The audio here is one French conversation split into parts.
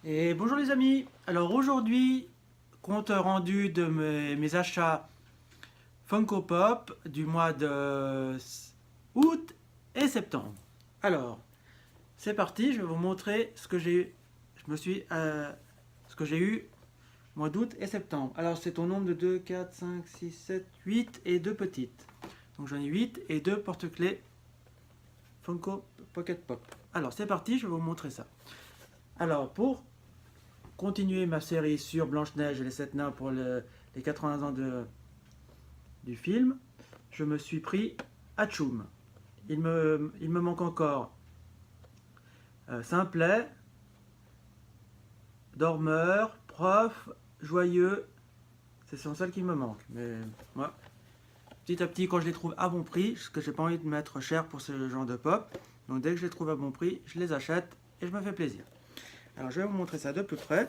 Et bonjour les amis, alors aujourd'hui, compte rendu de mes achats Funko Pop du mois de août et septembre. Alors, c'est parti, je vais vous montrer ce que j'ai ce que j'ai eu mois d'août et septembre. Alors c'est au nombre de 2, 4, 5, 6, 7, 8 et 2 petites. Donc j'en ai 8 et 2 porte-clés Funko Pocket Pop. Alors c'est parti, je vais vous montrer ça. Alors pour continuer ma série sur Blanche-Neige et les 7 nains pour les 80 ans du film, je me suis pris Hachoum. Il me manque encore Simplet, Dormeur, Prof, Joyeux. Ce sont celles qui me manquent. Mais moi, petit à petit, quand je les trouve à bon prix, parce que j'ai pas envie de mettre cher pour ce genre de pop, donc dès que je les trouve à bon prix, je les achète et je me fais plaisir. Alors je vais vous montrer ça de plus près.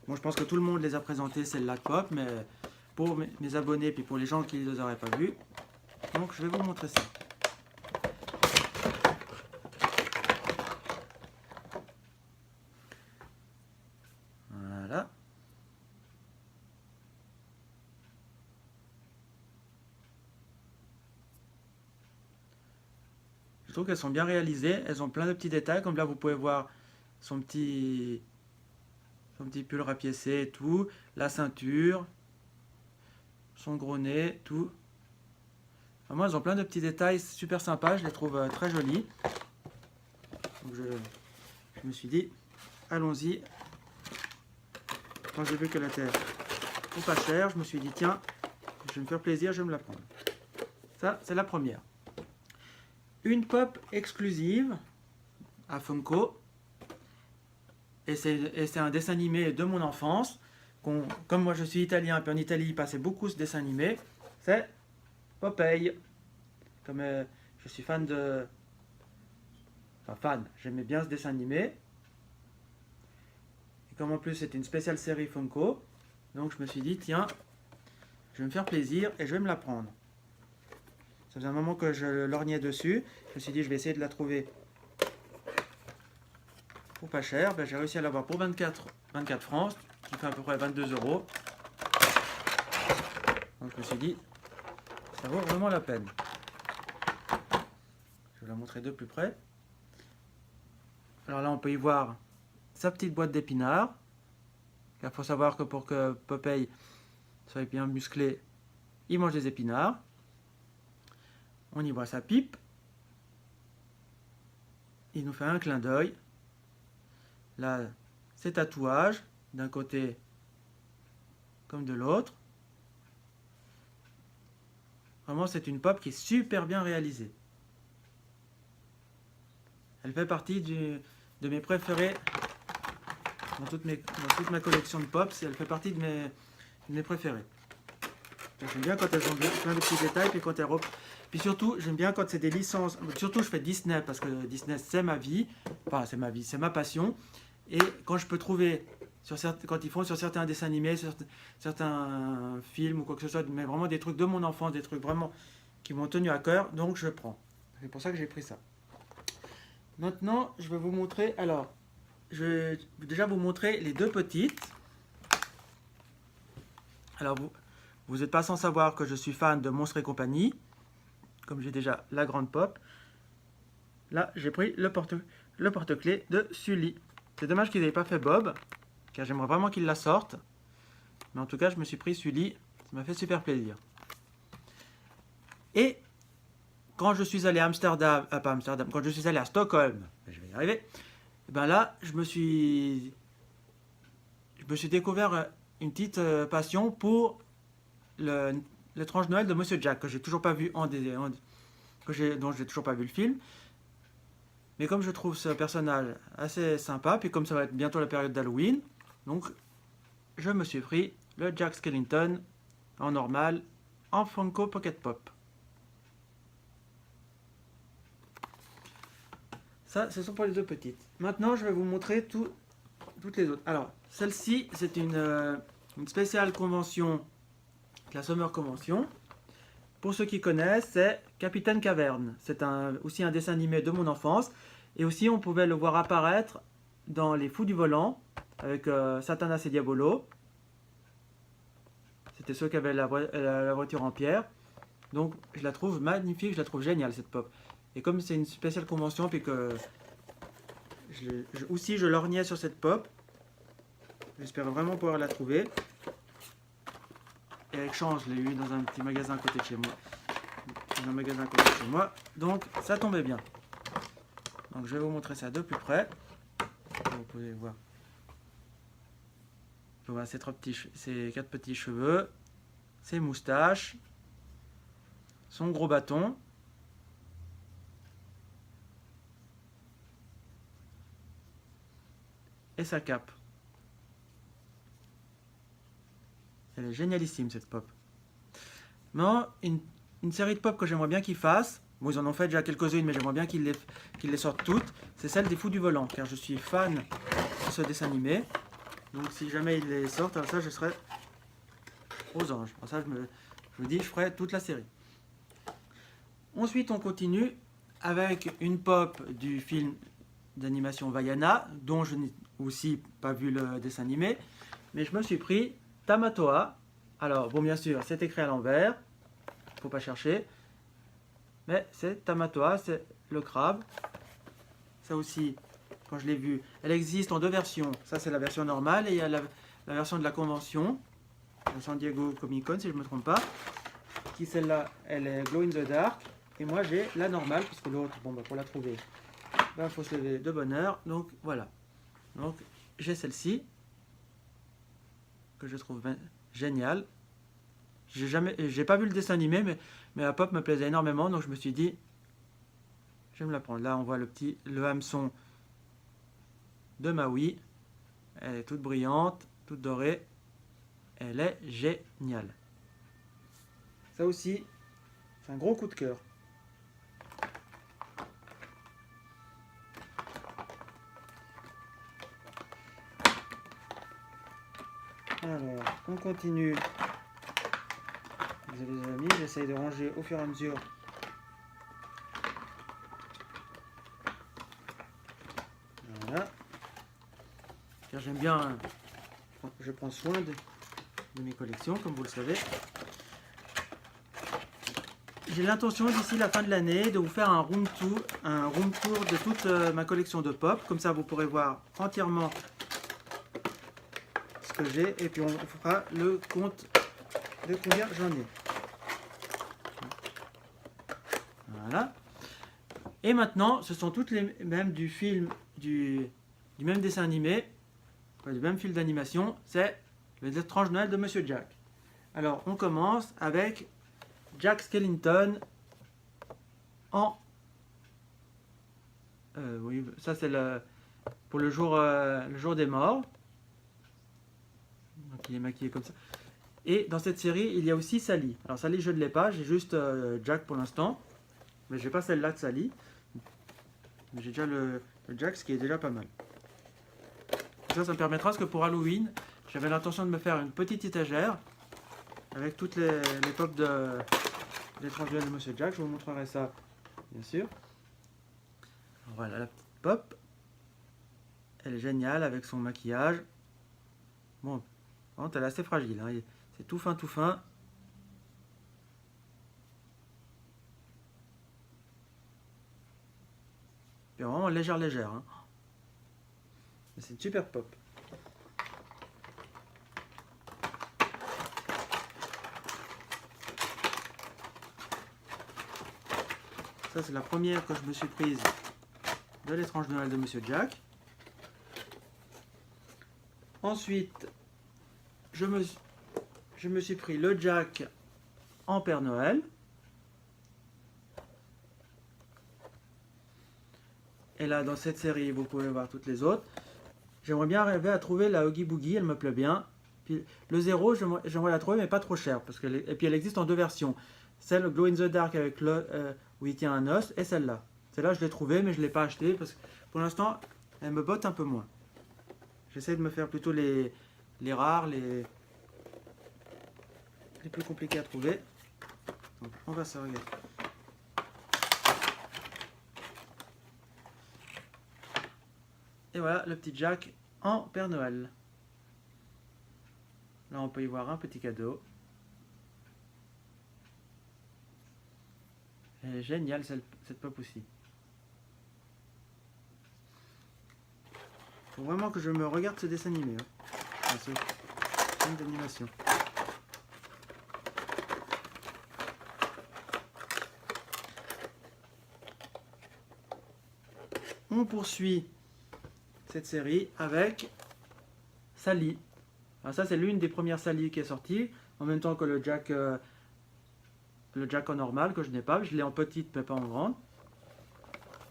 Bon, je pense que tout le monde les a présentés, celle-là de pop, mais pour mes abonnés puis pour les gens qui ne les auraient pas vus, donc je vais vous montrer ça. Voilà. Je trouve qu'elles sont bien réalisées, elles ont plein de petits détails, comme là vous pouvez voir son petit, son petit pull rapiécé et tout, la ceinture, son gros nez, tout. Vraiment, elles ont plein de petits détails super sympas, je les trouve très jolies. Donc je me suis dit, allons-y. Quand j'ai vu qu'elle était pas chère, je me suis dit, tiens, je vais me faire plaisir, je vais me la prendre. Ça, c'est la première. Une pop exclusive à Funko. Et c'est un dessin animé de mon enfance. Comme moi je suis italien, puis en Italie il passait beaucoup ce dessin animé. C'est Popeye. Comme je suis fan de... Enfin fan, j'aimais bien ce dessin animé. Et comme en plus c'était une spéciale série Funko, donc je me suis dit, tiens, je vais me faire plaisir et je vais me la prendre. Ça faisait un moment que je lorgnais dessus. Je me suis dit, je vais essayer de la trouver pour pas cher. Ben, j'ai réussi à l'avoir pour 24 francs, qui fait à peu près 22 euros. Donc je me suis dit, ça vaut vraiment la peine. Je vais la montrer de plus près. Alors là, on peut y voir sa petite boîte d'épinards. Il faut savoir que pour que Popeye soit bien musclé, il mange des épinards. On y voit sa pipe. Il nous fait un clin d'œil. Là, ses tatouages, d'un côté comme de l'autre. Vraiment, c'est une pop qui est super bien réalisée. Elle fait partie de mes préférés dans toute ma collection de pops. Elle fait partie de mes préférés. J'aime bien quand elles ont plein de petits détails, puis quand elles puis surtout, j'aime bien quand c'est des licences. Surtout, je fais Disney parce que Disney, c'est ma vie. Enfin, c'est ma vie, c'est ma passion. Et quand je peux trouver, quand ils font sur certains dessins animés, sur certains films ou quoi que ce soit, mais vraiment des trucs de mon enfance, des trucs vraiment qui m'ont tenu à cœur, donc je prends. C'est pour ça que j'ai pris ça. Maintenant, je vais vous montrer. Alors, je vais déjà vous montrer les deux petites. Alors, vous n'êtes pas sans savoir que je suis fan de Monstres et compagnie. Comme j'ai déjà la grande pop. Là, j'ai pris le porte-clés de Sully. C'est dommage qu'ils n'aient pas fait Bob, car j'aimerais vraiment qu'ils la sortent. Mais en tout cas, je me suis pris Sully. Ça m'a fait super plaisir. Et quand je suis allé à Amsterdam, pas Amsterdam, quand je suis allé à Stockholm, je vais y arriver, et ben là, je me suis découvert une petite passion pour l'étrange Noël de Monsieur Jack, que j'ai toujours pas vu dont j'ai toujours pas vu le film. Mais comme je trouve ce personnage assez sympa, puis comme ça va être bientôt la période d'Halloween, donc je me suis pris le Jack Skellington en normal, en Funko Pocket Pop. Ça, ce sont pour les deux petites. Maintenant, je vais vous montrer toutes les autres. Alors, celle-ci, c'est une spéciale convention, la Summer Convention. Pour ceux qui connaissent, c'est Capitaine Caverne. C'est aussi un dessin animé de mon enfance. Et aussi, on pouvait le voir apparaître dans Les Fous du Volant. avec Satanas et Diabolo. C'était ceux qui avaient la voiture en pierre. Donc je la trouve magnifique, je la trouve géniale cette pop. Et comme c'est une spéciale convention, puis que aussi je lorgnais sur cette pop, j'espère vraiment pouvoir la trouver. Et avec chance, je l'ai eu dans un petit magasin à côté de chez moi. Dans un magasin à côté de chez moi. Donc ça tombait bien. Donc je vais vous montrer ça de plus près. Vous pouvez voir. Je vois ces 4 petits cheveux, ses moustaches, son gros bâton. Et sa cape. Elle est génialissime cette pop. Non, une série de pop que j'aimerais bien qu'ils fassent, bon ils en ont fait déjà quelques-unes mais j'aimerais bien qu'ils les sortent toutes, c'est celle des Fous du Volant, car je suis fan de ce dessin animé. Donc si jamais ils les sortent, alors ça je serai aux anges. Alors ça je me dis je ferai toute la série. Ensuite on continue avec une pop du film d'animation Vaiana, dont je n'ai aussi pas vu le dessin animé, mais je me suis pris Tamatoa. Alors bon bien sûr c'est écrit à l'envers, faut pas chercher, mais c'est Tamatoa, c'est le crabe. Ça aussi, quand je l'ai vu, elle existe en 2 versions. Ça c'est la version normale et il y a la version de la convention, de San Diego Comic Con si je ne me trompe pas, qui celle-là elle est glow in the dark, et moi j'ai la normale, parce que l'autre, bon bah pour la trouver, il faut se lever de bonne heure, donc voilà. Donc j'ai celle-ci, que je trouve géniale. J'ai pas vu le dessin animé, mais la pop me plaisait énormément, donc je me suis dit, je vais me la prendre. Là on voit le hameçon de Maui, elle est toute brillante, toute dorée, elle est géniale. Ça aussi, c'est un gros coup de cœur. Alors, on continue. Désolé les amis, j'essaye de ranger au fur et à mesure. Voilà. Car j'aime bien, je prends soin de mes collections, comme vous le savez. J'ai l'intention d'ici la fin de l'année de vous faire un room tour de toute ma collection de pop. Comme ça, vous pourrez voir entièrement ce que j'ai, et puis on fera le compte de combien j'en ai. Voilà. Et maintenant, ce sont toutes les mêmes du film, du même dessin animé, du même film d'animation, c'est Les étranges Noëls de Monsieur Jack. Alors, on commence avec Jack Skellington en... oui, ça c'est pour le jour des morts. Donc il est maquillé comme ça. Et dans cette série, il y a aussi Sally. Alors Sally, je ne l'ai pas, j'ai juste Jack pour l'instant. Mais je n'ai pas celle-là de Sally. Mais j'ai déjà le Jack, ce qui est déjà pas mal. Ça me permettra, parce que pour Halloween, j'avais l'intention de me faire une petite étagère avec toutes les pop des transgenres de Monsieur Jack. Je vous montrerai ça, bien sûr. Voilà la petite pop. Elle est géniale avec son maquillage. Bon, elle est assez fragile. Hein. C'est tout fin, tout fin. Et vraiment légère. Hein. C'est une super pop. Ça, c'est la première que je me suis prise de l'étrange Noël de Monsieur Jack. Ensuite, je me suis pris le Jack en Père Noël. Et là, dans cette série, vous pouvez voir toutes les autres. J'aimerais bien arriver à trouver la Oogie Boogie, elle me plaît bien. Puis, le 0, j'aimerais la trouver, mais pas trop chère. Et puis, elle existe en 2 versions. Celle Glow in the Dark avec où il tient un os, et celle-là. Celle-là, je l'ai trouvée, mais je ne l'ai pas achetée, parce que pour l'instant, elle me botte un peu moins. J'essaie de me faire plutôt les rares, les plus compliqués à trouver. Donc, on va se regarder. Et voilà le petit Jack en Père Noël. Là, on peut y voir un petit cadeau. Elle est géniale, cette pop aussi. Faut vraiment que je me regarde ce dessin animé. Enfin, ce film d'animation. On poursuit cette série avec Sally. Alors ça, c'est l'une des premières Sally qui est sortie, en même temps que le Jack en normal, que je n'ai pas. Je l'ai en petite, mais pas en grande.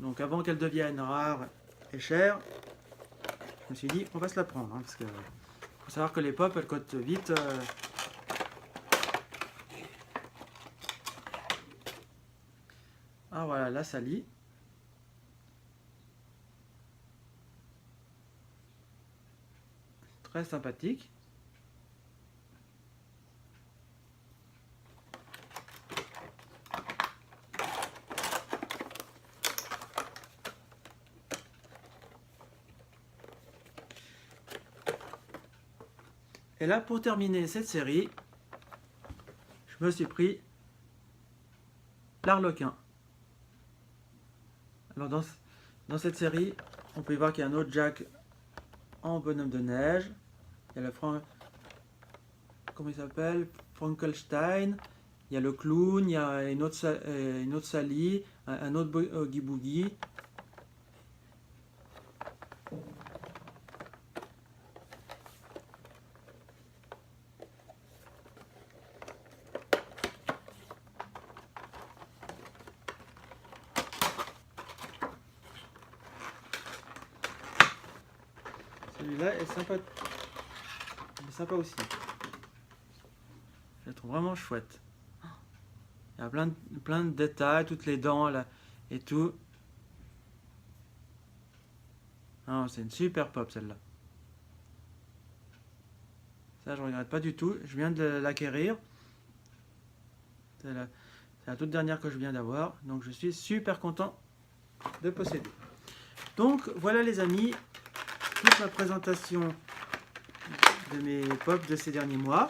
Donc avant qu'elle devienne rare et chère, je me suis dit, on va se la prendre. Parce que faut savoir que les pop, elles cotent vite. Ah voilà, la Sally. Très sympathique. Et là, pour terminer cette série, je me suis pris l'Arlequin. Alors dans cette série, on peut y voir qu'il y a un autre Jack en bonhomme de neige. Il y a le comment il s'appelle, Frankenstein. Il y a le clown, il y a une autre Sally, un autre Oogie Boogie. Celui-là est sympa. Il est sympa aussi. Je le trouve vraiment chouette. Il y a plein de détails, toutes les dents là et tout. Ah, c'est une super pop celle-là. Ça, je regrette pas du tout. Je viens de l'acquérir. C'est la toute dernière que je viens d'avoir. Donc je suis super content de posséder. Donc voilà les amis, toute ma présentation de mes pop de ces derniers mois.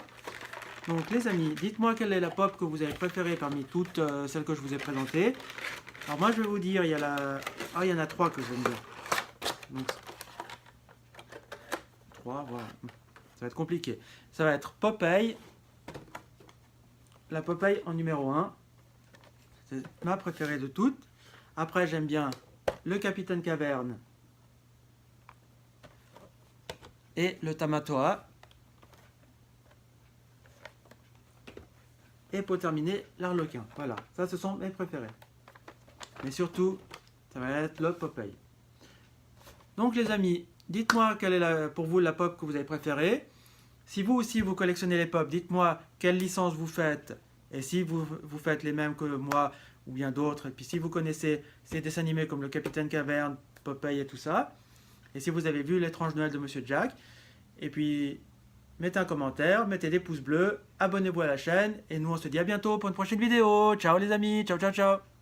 Donc les amis, dites-moi quelle est la pop que vous avez préférée parmi toutes celles que je vous ai présentées. Alors moi je vais vous dire, il y en a 3 que j'aime bien. Donc 3, voilà. Ça va être compliqué. Ça va être Popeye. La Popeye en numéro 1. C'est ma préférée de toutes. Après j'aime bien le Capitaine Caverne et le Tamatoa. Et pour terminer, l'Arlequin. Voilà, ça ce sont mes préférés. Mais surtout, ça va être le Popeye. Donc les amis, dites-moi quelle est pour vous la pop que vous avez préférée. Si vous aussi vous collectionnez les pop, dites-moi quelle licence vous faites. Et si vous faites les mêmes que moi ou bien d'autres. Et puis si vous connaissez ces dessins animés comme le Capitaine Caverne, Popeye et tout ça. Et si vous avez vu l'étrange Noël de Monsieur Jack. Et puis mettez un commentaire, mettez des pouces bleus, abonnez-vous à la chaîne. Et nous on se dit à bientôt pour une prochaine vidéo. Ciao les amis, ciao ciao ciao.